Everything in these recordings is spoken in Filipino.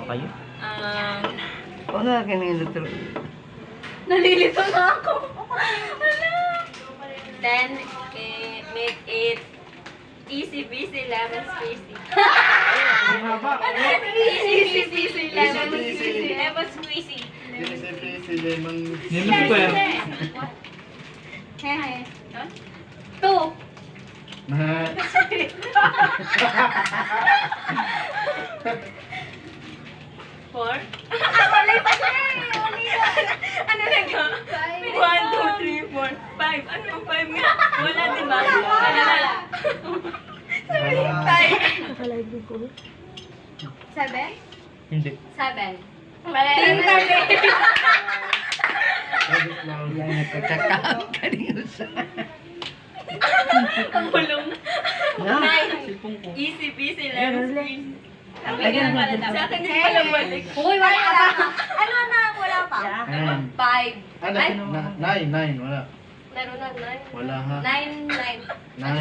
kayo? O na, kinilito. Nalilito na ako. Ano? 10, make it easy busy lemon squeezy. Easy busy lemon squeezy. Lemon squeezy. Lemon square. Hehe. 2. Four? Mali pa siya eh! Ano na ka? 1, 2, 3, 4, 5. Ano ang 5 nga? Wala, di ba? Wala na. Sabi, 5. 7? Hindi. 7. Mali. Team Carly. Yan, nagkakataon kanina sa... Ang bulong. Na, 9. Easy peasy lemon squeezy. Ang Ayan, pala daw. Sa akin din pala balik. Uy, wala pa. Ano na? Wala pa. 5. Ano? Ay, 9, wala. meron na 9. Wala ha. 9. At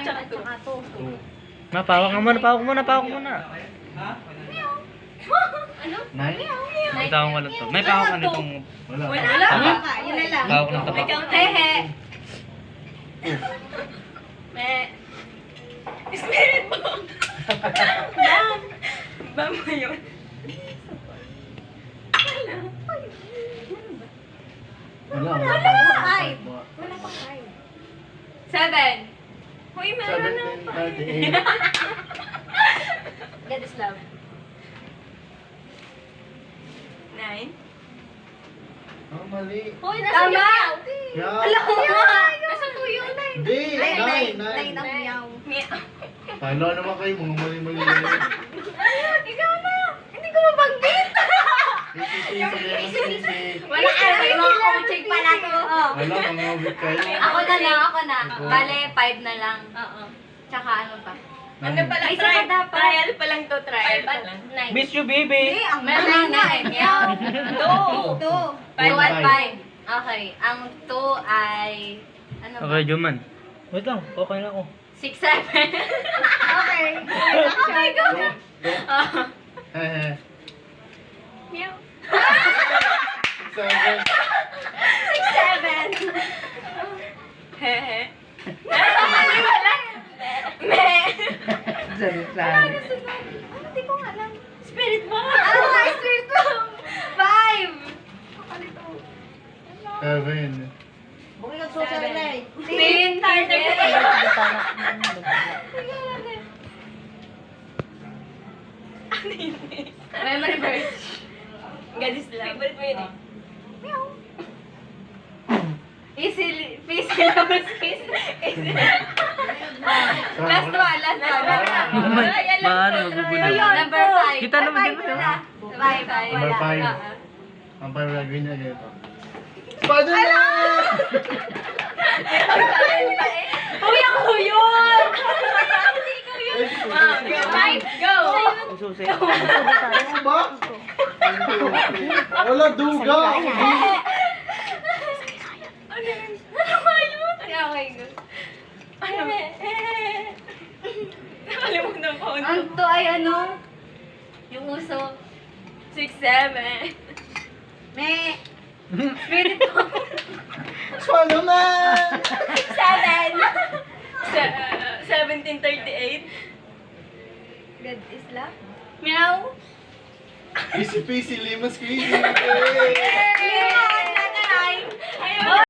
saka 2. Pawak mo muna. Ano? 9? May tawang wala to. May pawak ka nitong... Wala. Wala. Yun na lang. Pawak ng May tapak. count. Hehe. Me. Spirit mo. Bam. Bam mo yun. Wala. Five. 7. Uy, meron na. 17, 38. God is love. 9. Oh, mali. Uy, nasa Tama. meow. Yeah. Alam mo ba? Nasa 2 yun. Hindi, Ay, 9, nine 9. ang meow. Talo naman kayo, mga mali-mali. Ikaw na. Hindi ko mabanggit. Easy. Wala ka. May mga coaching pala to. Wala, mga ubit kayo. Ako na. Bale, 5 na lang. Oo. Tsaka ano pa? Ano pala? Isa pa dapat. Trial pa lang to. Trial pa lang. 9. Miss you, baby! Ang Meron na eh. Meow. 2. 2. 2 at 5. 5. Okay. Ang 2 ay... Ano ba? Okay, Juman. Wait lang, okay na ako. 6, 7. Okay. Okay, go na. Meow. 7. 6, 7. Hehe. Wala. Me. salita. Hindi ko nga alam. Spirit mo. Ano nga, spirit mo? 5. 7. Bukay kang social life. 10. Memory verse. God is love. Favorite mo yun eh. Meow. Easy, peasy, lemon squeeze. Easy. Last one. Paano magugulo? Number 5. Kita naman din mo yun. 5. Number 5. Ang parang gagawin niya ganito. Spider-Man! Uy, ako yun! Hindi ko yun. Go! Ang susi. Ano ba? Wala duga! Ano yun? Ano ba yun? Okay, go. Ano? Nakalimutan ko. Ang to ay ano? Yung uso. 6, 7. Me. Spirit mo. Spider-Man! 7. 1738. God is love. Meow. Easy peasy lemon squeezy.